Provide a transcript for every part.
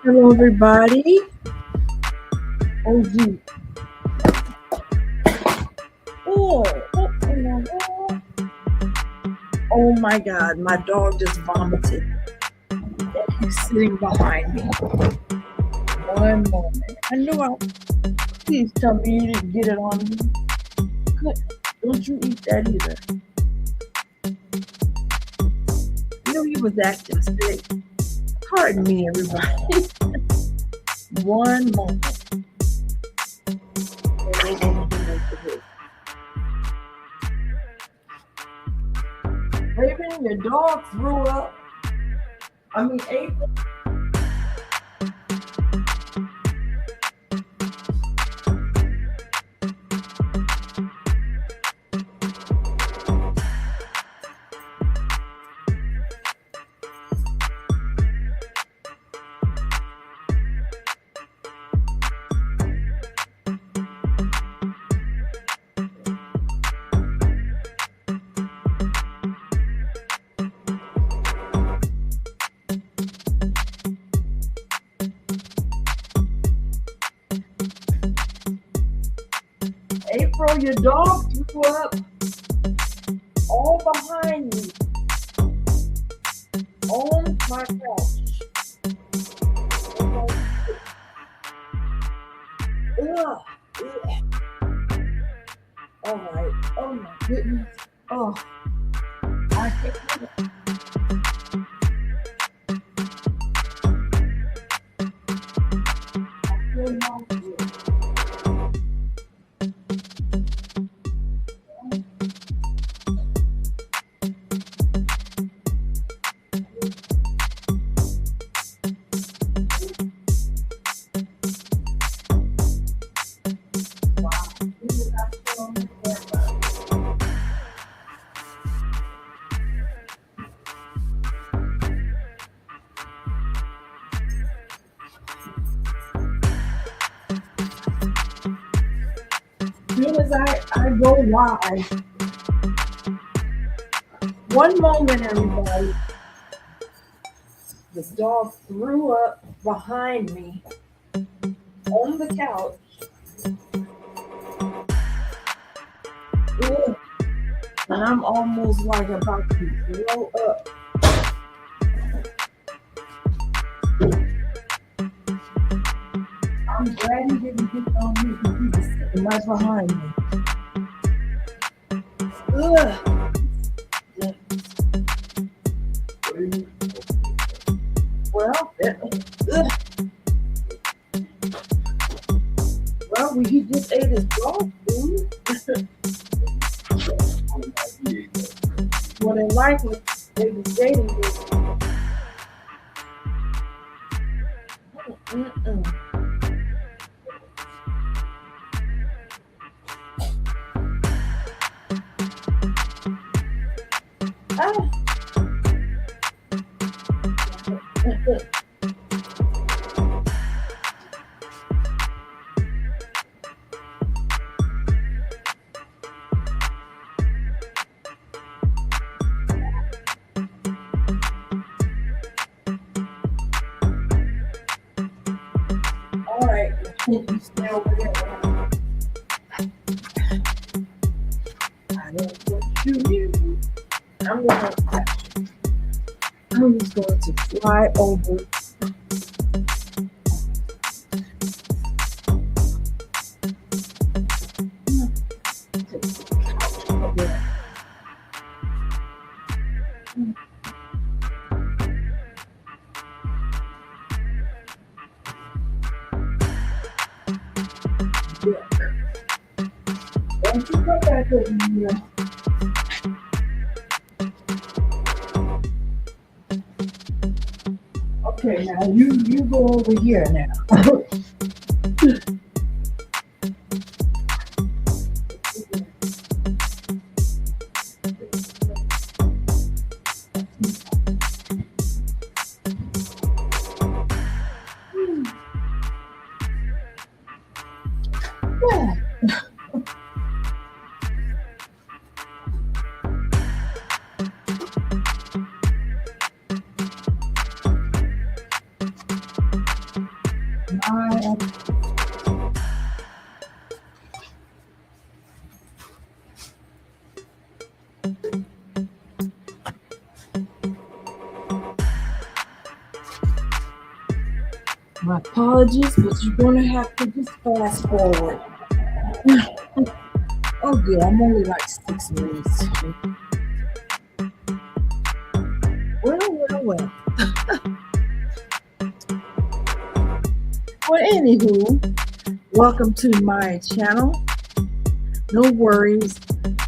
Hello, everybody. OG. Oh my God, my dog just vomited. He's sitting behind me. One moment. I knew please tell me you didn't get it on me. Good. Don't you eat that either. I knew he was acting sick. Pardon me, everybody. One moment. Raven, your dog threw up. April. April, your dog threw up all behind me on my couch. Ugh. All right. Oh my goodness. Oh, I can't do it. I feel nauseous. As soon as I go live, one moment, everybody, the dog threw up behind me on the couch. Ugh. And I'm almost like about to throw up. I'm glad he didn't get on me because he was sitting right behind me. Ugh. Well, he just ate his dog food. Well, they likely they was dating this. All right, you stay over there. I don't want you. I'm just going to fly over. Don't you come back over here. Okay, now you go over here now. My apologies, but you're going to have to just fast forward. Oh, good. I'm only like 6 minutes. Well. Well, anywho, welcome to my channel. No worries.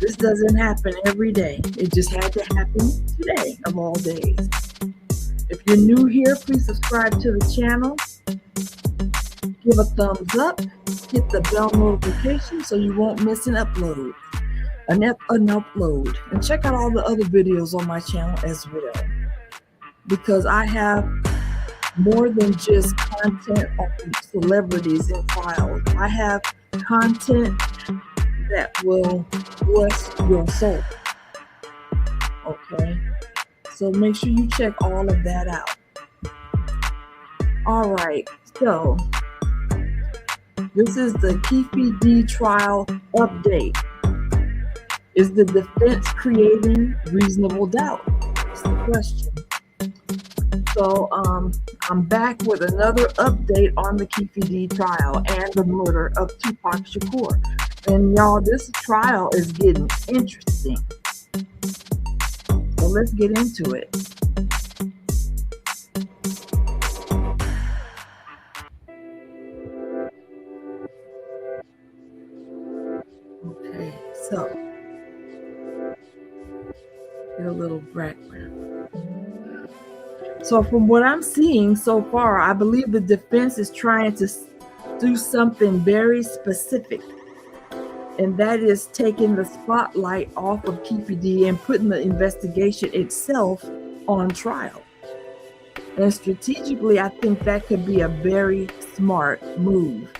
This doesn't happen every day. It just had to happen today of all days. If you're new here, please subscribe to the channel. Give a thumbs up. Hit the bell notification so you won't miss an upload. An upload. And check out all the other videos on my channel as well. Because I have more than just content on celebrities and files. I have content that will bless your soul. Okay? So make sure you check all of that out. All right. So this is the Keefe trial update. Is the defense creating reasonable doubt? That's the question. So I'm back with another update on the Keefe trial and the murder of Tupac Shakur. And y'all, this trial is getting interesting. So let's get into it. Okay, so get a little background. So from what I'm seeing so far, I believe the defense is trying to do something very specific. And that is taking the spotlight off of Keefe and putting the investigation itself on trial. And strategically, I think that could be a very smart move.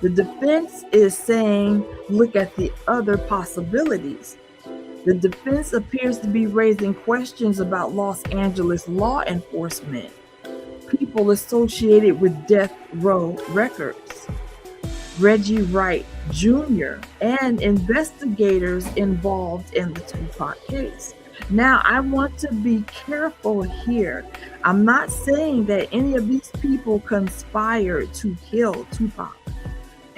The defense is saying, look at the other possibilities. The defense appears to be raising questions about Los Angeles law enforcement, people associated with death row records, Reggie Wright Jr., and investigators involved in the Tupac case. Now, I want to be careful here. I'm not saying that any of these people conspired to kill Tupac.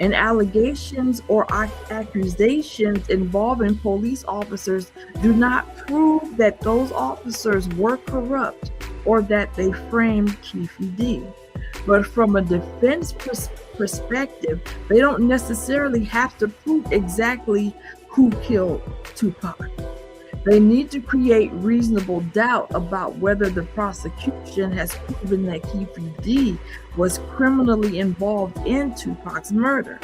And allegations or accusations involving police officers do not prove that those officers were corrupt or that they framed Keefe D. But from a defense perspective, they don't necessarily have to prove exactly who killed Tupac. They need to create reasonable doubt about whether the prosecution has proven that Keefe D was criminally involved in Tupac's murder.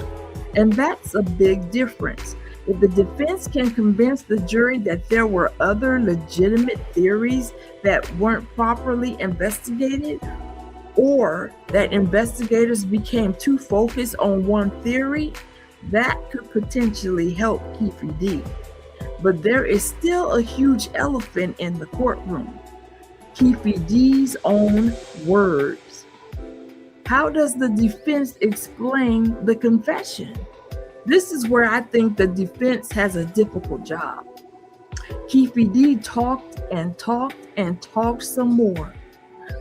And that's a big difference. If the defense can convince the jury that there were other legitimate theories that weren't properly investigated, or that investigators became too focused on one theory, that could potentially help Keefe D. But there is still a huge elephant in the courtroom. Keefe D's own words. How does the defense explain the confession? This is where I think the defense has a difficult job. Keefe D talked and talked and talked some more.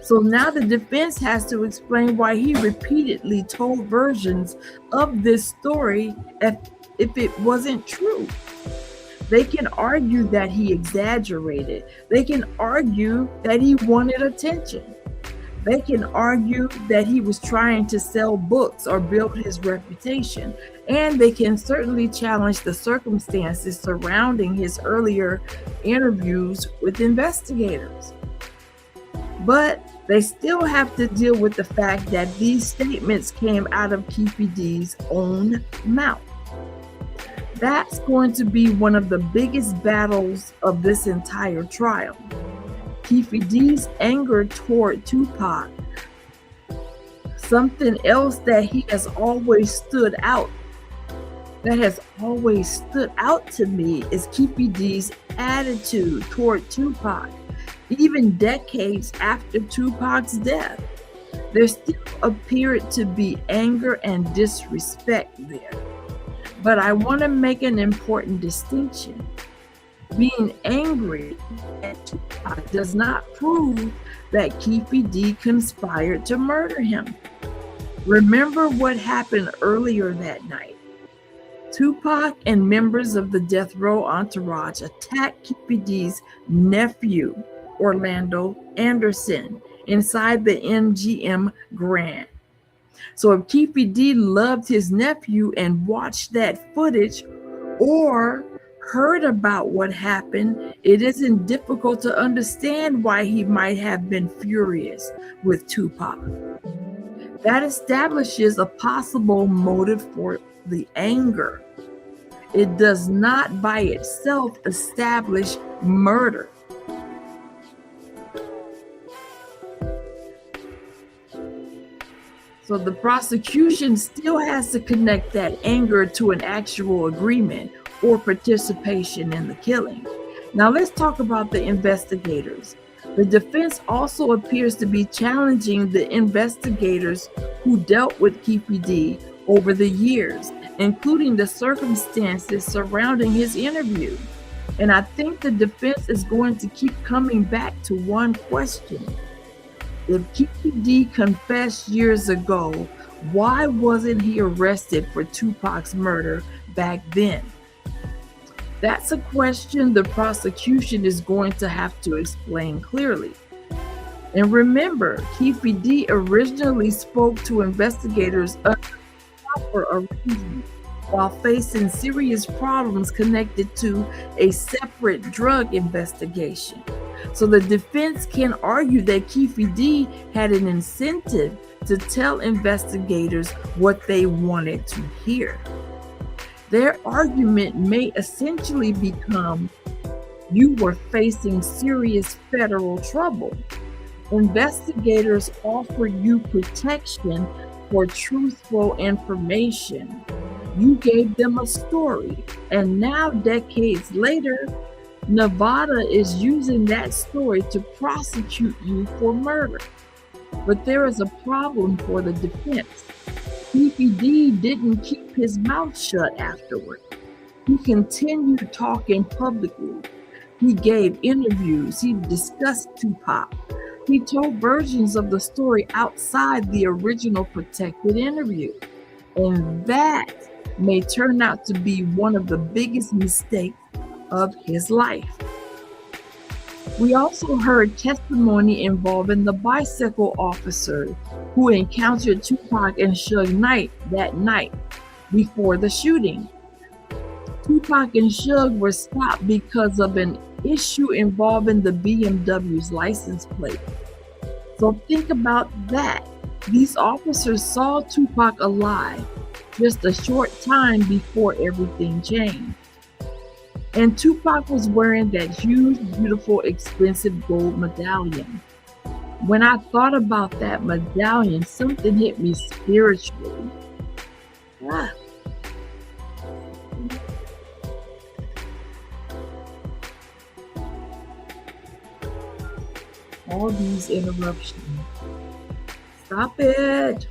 So now the defense has to explain why he repeatedly told versions of this story if it wasn't true. They can argue that he exaggerated. They can argue that he wanted attention. They can argue that he was trying to sell books or build his reputation. And they can certainly challenge the circumstances surrounding his earlier interviews with investigators. But they still have to deal with the fact that these statements came out of Keefe D's own mouth. That's going to be one of the biggest battles of this entire trial. Keefe D's anger toward Tupac, something else that has always stood out to me is Keefe D's attitude toward Tupac, even decades after Tupac's death. There still appeared to be anger and disrespect there. But I want to make an important distinction. Being angry at Tupac does not prove that Keefe D conspired to murder him. Remember what happened earlier that night. Tupac and members of the death row entourage attacked Keefe D's nephew, Orlando Anderson, inside the MGM Grand. So if Keefe D loved his nephew and watched that footage or heard about what happened, it isn't difficult to understand why he might have been furious with Tupac. That establishes a possible motive for the anger. It does not by itself establish murder. So the prosecution still has to connect that anger to an actual agreement or participation in the killing. Now let's talk about the investigators. The defense also appears to be challenging the investigators who dealt with Keefe D over the years, including the circumstances surrounding his interview. And I think the defense is going to keep coming back to one question. If Keefe D confessed years ago, why wasn't he arrested for Tupac's murder back then? That's a question the prosecution is going to have to explain clearly. And remember, Keefe D originally spoke to investigators under proper arrangement while facing serious problems connected to a separate drug investigation. So the defense can argue that Keefe D had an incentive to tell investigators what they wanted to hear. Their argument may essentially become, you were facing serious federal trouble. Investigators offer you protection for truthful information. You gave them a story, and now decades later, Nevada is using that story to prosecute you for murder. But there is a problem for the defense. Keefe D didn't keep his mouth shut afterward. He continued talking publicly. He gave interviews. He discussed Tupac. He told versions of the story outside the original protected interview. And that may turn out to be one of the biggest mistakes of his life. We also heard testimony involving the bicycle officer who encountered Tupac and Suge Knight that night before the shooting. Tupac and Suge were stopped because of an issue involving the BMW's license plate. So think about that. These officers saw Tupac alive just a short time before everything changed. And Tupac was wearing that huge, beautiful, expensive gold medallion. When I thought about that medallion, something hit me spiritually. Ah. All these interruptions. Stop it.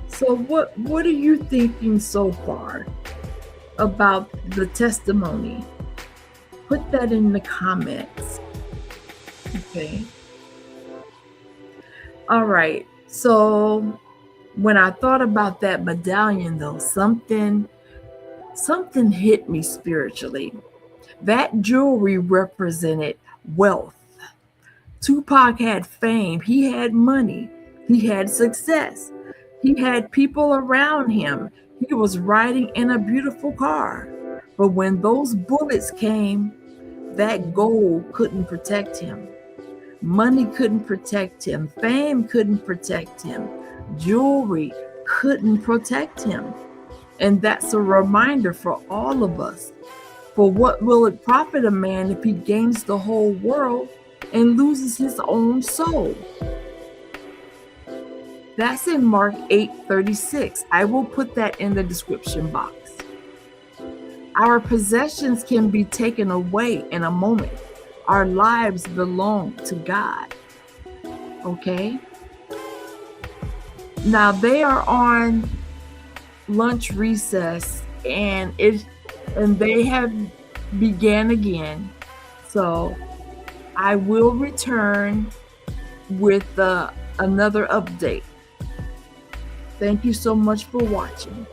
So what are you thinking so far about the testimony? Put that in the comments. Okay. All right. So when I thought about that medallion though, something hit me spiritually. That jewelry represented wealth. Tupac had fame. He had money. He had success. He had people around him. He was riding in a beautiful car. But when those bullets came, that gold couldn't protect him. Money couldn't protect him. Fame couldn't protect him. Jewelry couldn't protect him. And that's a reminder for all of us. For what will it profit a man if he gains the whole world and loses his own soul? That's in Mark 8:36. I will put that in the description box. Our possessions can be taken away in a moment. Our lives belong to God. Okay? Now they are on lunch recess, and they have began again. So I will return with another update. Thank you so much for watching.